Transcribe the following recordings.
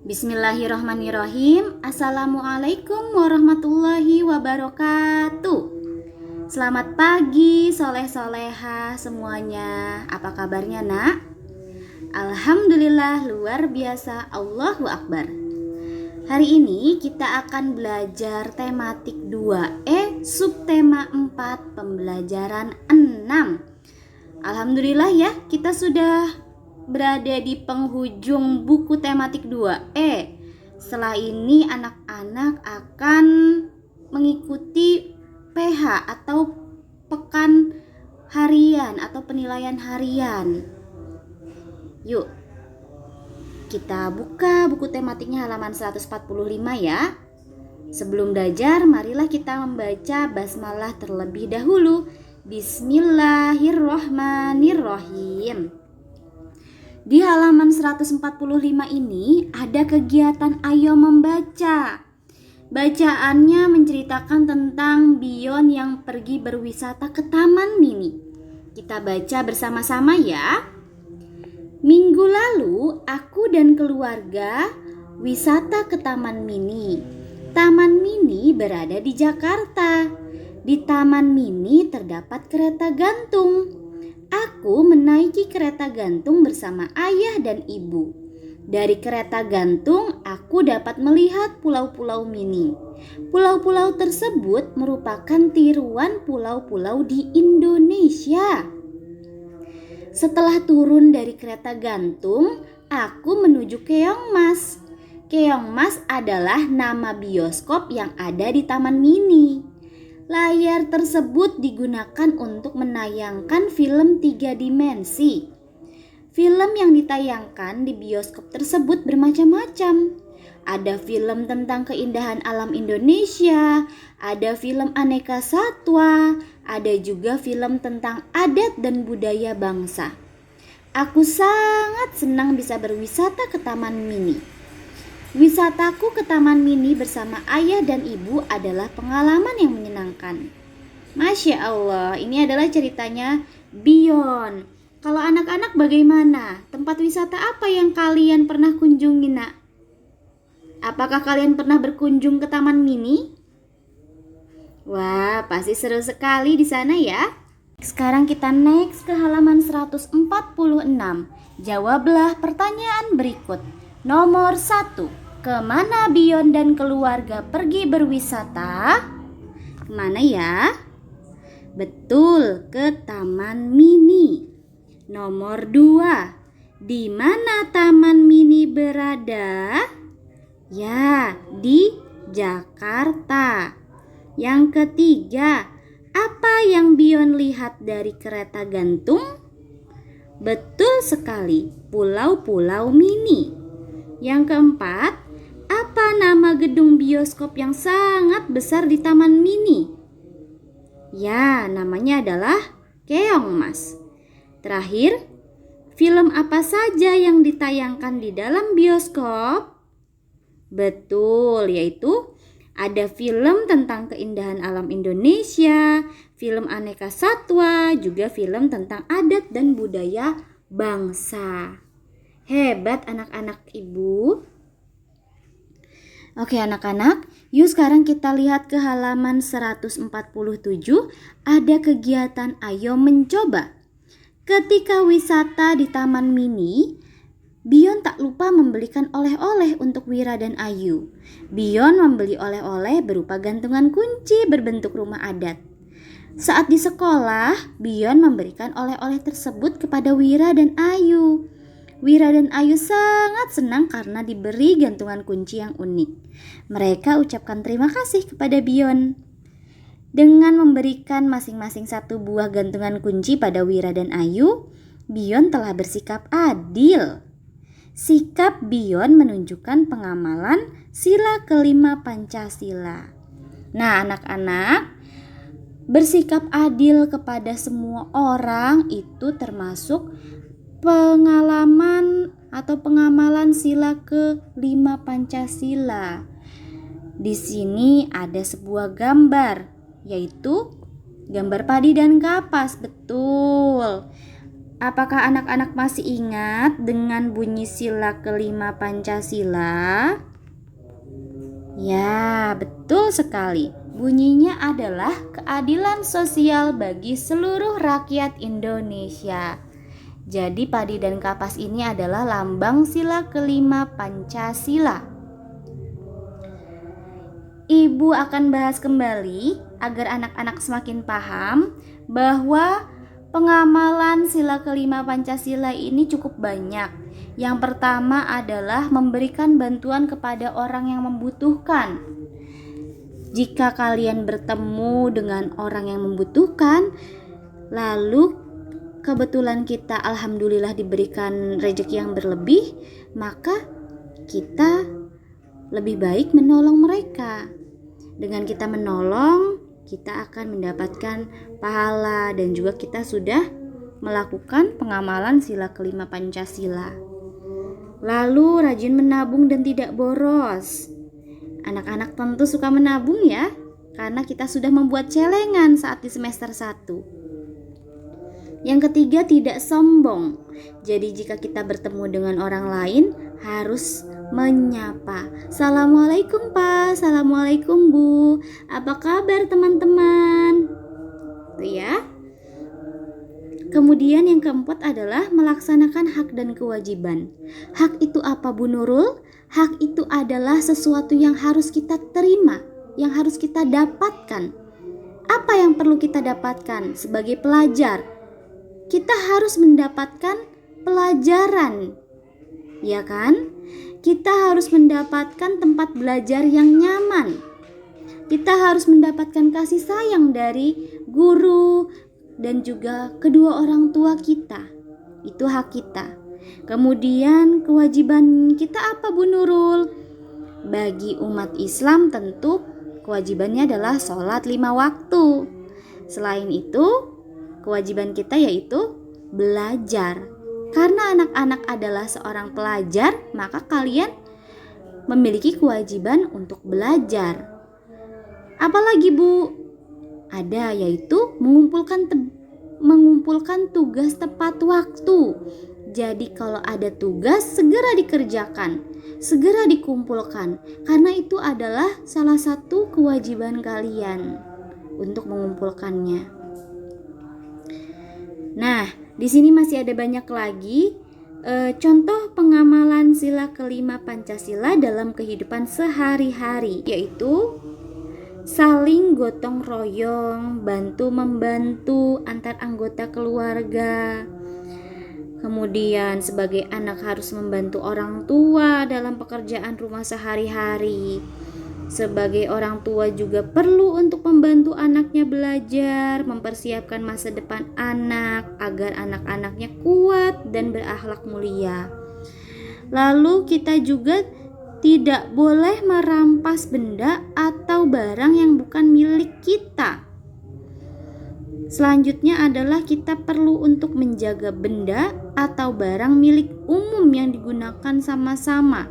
Bismillahirrahmanirrahim. Assalamualaikum warahmatullahi wabarakatuh. Selamat pagi soleh-soleha semuanya. Apa kabarnya nak? Alhamdulillah luar biasa. Allahu Akbar. Hari ini kita akan belajar tematik 2E subtema 4 pembelajaran 6. Alhamdulillah ya, kita sudah berada di penghujung buku tematik 2E. Setelah ini anak-anak akan mengikuti PH atau pekan harian atau penilaian harian. Yuk, kita buka buku tematiknya halaman 145 ya. Sebelum belajar, marilah kita membaca basmalah terlebih dahulu. Bismillahirrahmanirrahim. Di halaman 145 ini ada kegiatan Ayo Membaca. Bacaannya menceritakan tentang Bion yang pergi berwisata ke Taman Mini. Kita baca bersama-sama ya. Minggu lalu aku dan keluarga wisata ke Taman Mini. Taman Mini berada di Jakarta. Di Taman Mini terdapat kereta gantung. Aku menaiki kereta gantung bersama ayah dan ibu. Dari kereta gantung, aku dapat melihat pulau-pulau mini. Pulau-pulau tersebut merupakan tiruan pulau-pulau di Indonesia. Setelah turun dari kereta gantung, aku menuju Keongmas. Keongmas adalah nama bioskop yang ada di Taman Mini. Layar tersebut digunakan untuk menayangkan film 3 dimensi. Film yang ditayangkan di bioskop tersebut bermacam-macam. Ada film tentang keindahan alam Indonesia, ada film aneka satwa, ada juga film tentang adat dan budaya bangsa. Aku sangat senang bisa berwisata ke Taman Mini. Wisataku ke Taman Mini bersama ayah dan ibu adalah pengalaman yang menyenangkan. Masya Allah, ini adalah ceritanya Bion. Kalau anak-anak bagaimana? Tempat wisata apa yang kalian pernah kunjungi nak? Apakah kalian pernah berkunjung ke Taman Mini? Wah, pasti seru sekali di sana ya. Sekarang kita next ke halaman 146. Jawablah pertanyaan berikut. Nomor 1. Kemana Bion dan keluarga pergi berwisata? Kemana ya? Betul, ke Taman Mini. Nomor 2. Di mana Taman Mini berada? Ya, di Jakarta. Yang ketiga, apa yang Bion lihat dari kereta gantung? Betul sekali, pulau-pulau mini. Yang keempat, apa nama gedung bioskop yang sangat besar di Taman Mini? Ya, namanya adalah Keongmas. Terakhir, film apa saja yang ditayangkan di dalam bioskop? Betul, yaitu ada film tentang keindahan alam Indonesia, film aneka satwa, juga film tentang adat dan budaya bangsa. Hebat anak-anak ibu. Oke anak-anak, yuk sekarang kita lihat ke halaman 147. Ada kegiatan Ayo Mencoba. Ketika wisata di Taman Mini, Bion tak lupa membelikan oleh-oleh untuk Wira dan Ayu. Bion membeli oleh-oleh berupa gantungan kunci berbentuk rumah adat. Saat di sekolah, Bion memberikan oleh-oleh tersebut kepada Wira dan Ayu. Wira dan Ayu sangat senang karena diberi gantungan kunci yang unik. Mereka ucapkan terima kasih kepada Bion. Dengan memberikan masing-masing satu buah gantungan kunci pada Wira dan Ayu, Bion telah bersikap adil. Sikap Bion menunjukkan pengamalan sila kelima Pancasila. Nah, anak-anak, bersikap adil kepada semua orang itu termasuk pengalaman atau pengamalan sila ke-5 Pancasila. Di sini ada sebuah gambar, yaitu gambar padi dan kapas. Betul. Apakah anak-anak masih ingat dengan bunyi sila kelima Pancasila? Ya, betul sekali. Bunyinya adalah keadilan sosial bagi seluruh rakyat Indonesia. Jadi padi dan kapas ini adalah lambang sila kelima Pancasila. Ibu akan bahas kembali agar anak-anak semakin paham bahwa pengamalan sila kelima Pancasila ini cukup banyak. Yang pertama adalah memberikan bantuan kepada orang yang membutuhkan. Jika kalian bertemu dengan orang yang membutuhkan, lalu kebetulan kita alhamdulillah diberikan rezeki yang berlebih, maka kita lebih baik menolong mereka. Dengan kita menolong, kita akan mendapatkan pahala dan juga kita sudah melakukan pengamalan sila kelima Pancasila. Lalu rajin menabung dan tidak boros. Anak-anak tentu suka menabung ya, karena kita sudah membuat celengan saat di semester 1. Yang ketiga, tidak sombong. Jadi jika kita bertemu dengan orang lain, harus menyapa. Assalamualaikum Pak, Assalamualaikum Bu. Apa kabar teman-teman? Tuh ya. Kemudian yang keempat adalah melaksanakan hak dan kewajiban. Hak itu apa Bu Nurul? Hak itu adalah sesuatu yang harus kita terima, yang harus kita dapatkan. Apa yang perlu kita dapatkan sebagai pelajar? Kita harus mendapatkan pelajaran, ya kan? Kita harus mendapatkan tempat belajar yang nyaman. Kita harus mendapatkan kasih sayang dari guru dan juga kedua orang tua kita. Itu hak kita. Kemudian kewajiban kita apa Bu Nurul? Bagi umat Islam tentu kewajibannya adalah sholat 5 waktu. Selain itu, kewajiban kita yaitu belajar. Karena anak-anak adalah seorang pelajar, maka kalian memiliki kewajiban untuk belajar. Apalagi Bu? Ada, yaitu mengumpulkan tugas tepat waktu. Jadi kalau ada tugas segera dikerjakan, segera dikumpulkan, karena itu adalah salah satu kewajiban kalian untuk mengumpulkannya. Nah, di sini masih ada banyak lagi contoh pengamalan sila kelima Pancasila dalam kehidupan sehari-hari, yaitu saling gotong royong, bantu-membantu antar anggota keluarga. Kemudian sebagai anak harus membantu orang tua dalam pekerjaan rumah sehari-hari. Sebagai orang tua juga perlu untuk membantu anaknya belajar, mempersiapkan masa depan anak agar anak-anaknya kuat dan berakhlak mulia. Lalu kita juga tidak boleh merampas benda atau barang yang bukan milik kita. Selanjutnya adalah kita perlu untuk menjaga benda atau barang milik umum yang digunakan sama-sama.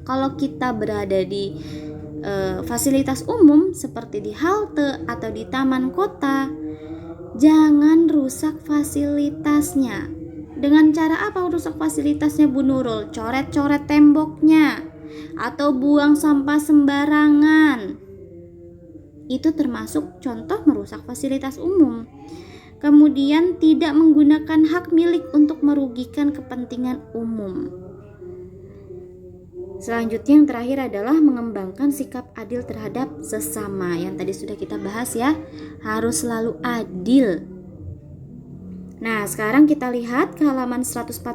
Kalau kita berada di fasilitas umum seperti di halte atau di taman kota, jangan rusak fasilitasnya. Dengan cara apa rusak fasilitasnya Bu Nurul? Coret-coret temboknya atau buang sampah sembarangan. Itu termasuk contoh merusak fasilitas umum. Kemudian tidak menggunakan hak milik untuk merugikan kepentingan umum. Selanjutnya yang terakhir adalah mengembangkan sikap adil terhadap sesama. Yang tadi sudah kita bahas ya, harus selalu adil. Nah, sekarang kita lihat ke halaman 148.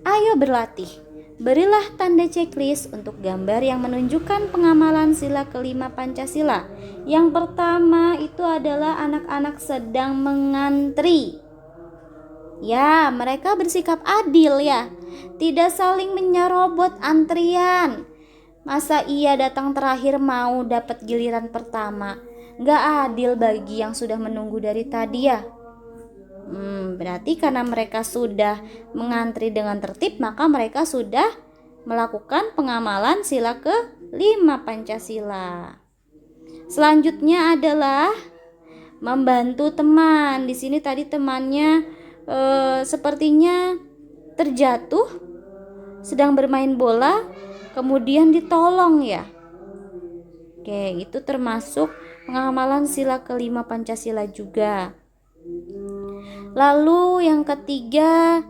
Ayo berlatih. Berilah tanda checklist untuk gambar yang menunjukkan pengamalan sila kelima Pancasila. Yang pertama itu adalah anak-anak sedang mengantri. Ya, mereka bersikap adil ya. Tidak saling menyerobot antrian. Masa iya datang terakhir mau dapat giliran pertama? Gak adil bagi yang sudah menunggu dari tadi ya. Berarti karena mereka sudah mengantri dengan tertib, maka mereka sudah melakukan pengamalan sila ke-5 Pancasila. Selanjutnya adalah membantu teman. Di sini tadi temannya sepertinya terjatuh sedang bermain bola, kemudian ditolong ya. Oke, itu termasuk pengamalan sila kelima Pancasila juga. Lalu yang ketiga,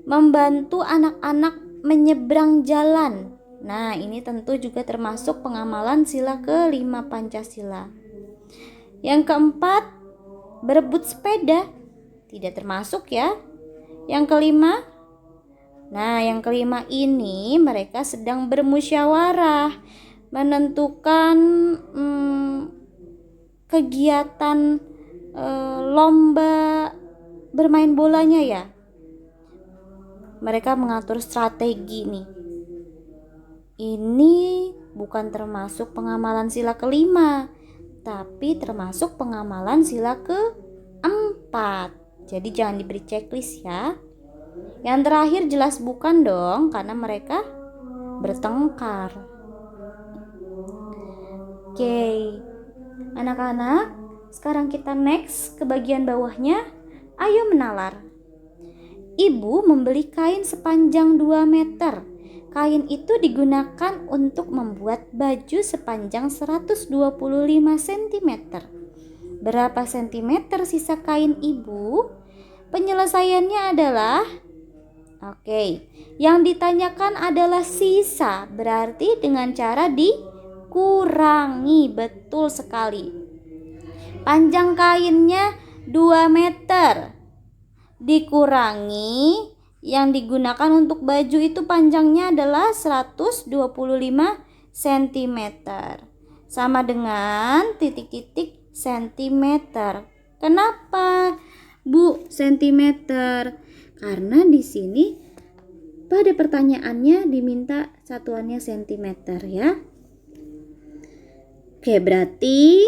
membantu anak-anak menyeberang jalan. Nah, ini tentu juga termasuk pengamalan sila kelima Pancasila. Yang keempat, berebut sepeda. Tidak termasuk ya. Yang kelima, yang kelima ini mereka sedang bermusyawarah menentukan kegiatan lomba bermain bolanya ya. Mereka mengatur strategi nih. Ini bukan termasuk pengamalan sila kelima, tapi termasuk pengamalan sila keempat. Jadi jangan diberi checklist ya. Yang terakhir jelas bukan dong, karena mereka bertengkar. Oke, anak-anak, sekarang kita next ke bagian bawahnya. Ayo menalar. Ibu membeli kain sepanjang 2 meter. Kain itu digunakan untuk membuat baju sepanjang 125 cm. Berapa sentimeter sisa kain ibu? Penyelesaiannya adalah yang ditanyakan adalah sisa, berarti dengan cara dikurangi. Betul sekali. Panjang kainnya 2 meter dikurangi yang digunakan untuk baju itu panjangnya adalah 125 cm. Sama dengan titik-titik sentimeter. Kenapa, Bu, sentimeter? Karena di sini pada pertanyaannya diminta satuannya sentimeter ya. Oke, berarti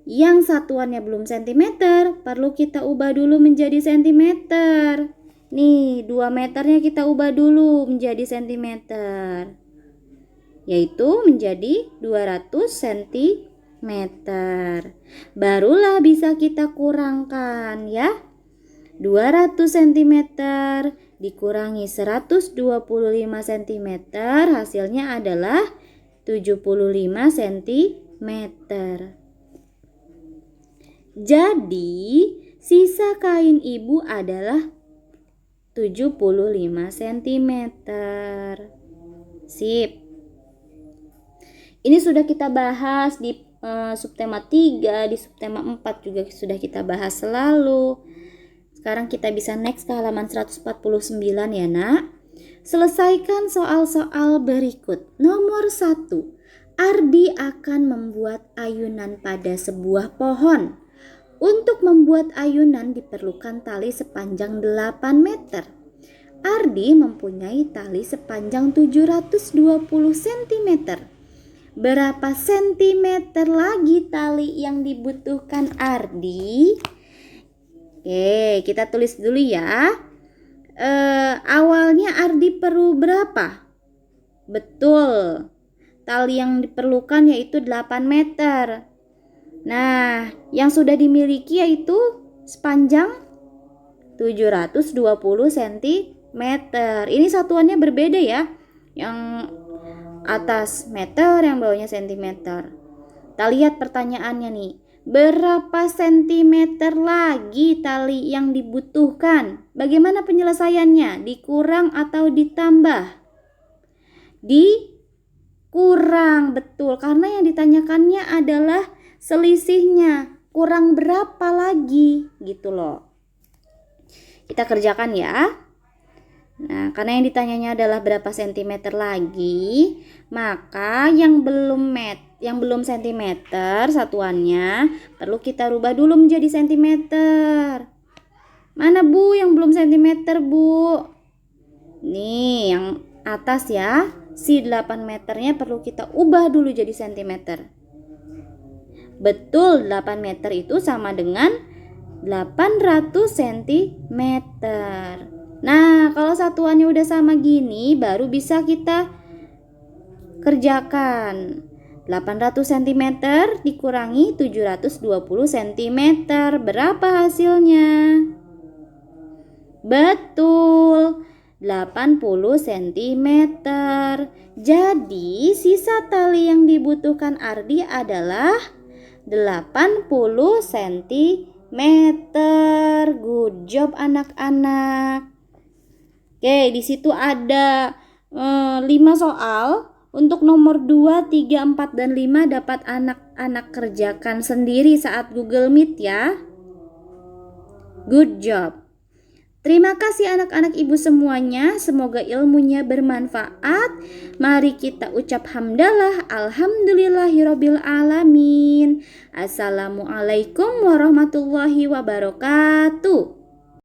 yang satuannya belum sentimeter perlu kita ubah dulu menjadi sentimeter. Nih, 2 meternya kita ubah dulu menjadi sentimeter, yaitu menjadi 200 cm. Barulah bisa kita kurangkan ya. 200 cm dikurangi 125 cm hasilnya adalah 75 cm. Jadi sisa kain ibu adalah 75 cm. Sip. Ini sudah kita bahas di subtema 3, di subtema 4 juga sudah kita bahas selalu. Sekarang kita bisa next ke halaman 149 ya nak. Selesaikan soal-soal berikut. Nomor 1. Ardi akan membuat ayunan pada sebuah pohon. Untuk membuat ayunan diperlukan tali sepanjang 8 meter. Ardi mempunyai tali sepanjang 720 cm. Berapa sentimeter lagi tali yang dibutuhkan Ardi? Oke, kita tulis dulu ya. Awalnya Ardi perlu berapa? Betul. Tali yang diperlukan yaitu 8 meter. Nah, yang sudah dimiliki yaitu sepanjang 720 cm. Ini satuannya berbeda ya. Yang atas meter, yang bawahnya sentimeter. Kita lihat pertanyaannya nih. Berapa sentimeter lagi tali yang dibutuhkan? Bagaimana penyelesaiannya? Dikurang atau ditambah? Dikurang, betul. Karena yang ditanyakannya adalah selisihnya. Kurang berapa lagi? Gitu loh. Kita kerjakan ya. Nah, karena yang ditanyanya adalah berapa sentimeter lagi, maka yang belum sentimeter satuannya perlu kita rubah dulu menjadi sentimeter. Mana Bu yang belum sentimeter, Bu? Nih, yang atas ya. Si 8 meternya perlu kita ubah dulu jadi sentimeter. Betul, 8 meter itu sama dengan 800 cm. Nah, kalau satuannya udah sama gini, baru bisa kita kerjakan. 800 cm dikurangi 720 cm. Berapa hasilnya? Betul, 80 cm. Jadi sisa tali yang dibutuhkan Ardi adalah 80 cm. Good job anak-anak. Oke, di situ ada 5 soal. Untuk nomor 2, 3, 4, dan 5 dapat anak-anak kerjakan sendiri saat Google Meet ya. Good job. Terima kasih anak-anak ibu semuanya. Semoga ilmunya bermanfaat. Mari kita ucap hamdalah. Alhamdulillahirabbil alamin. Assalamualaikum warahmatullahi wabarakatuh.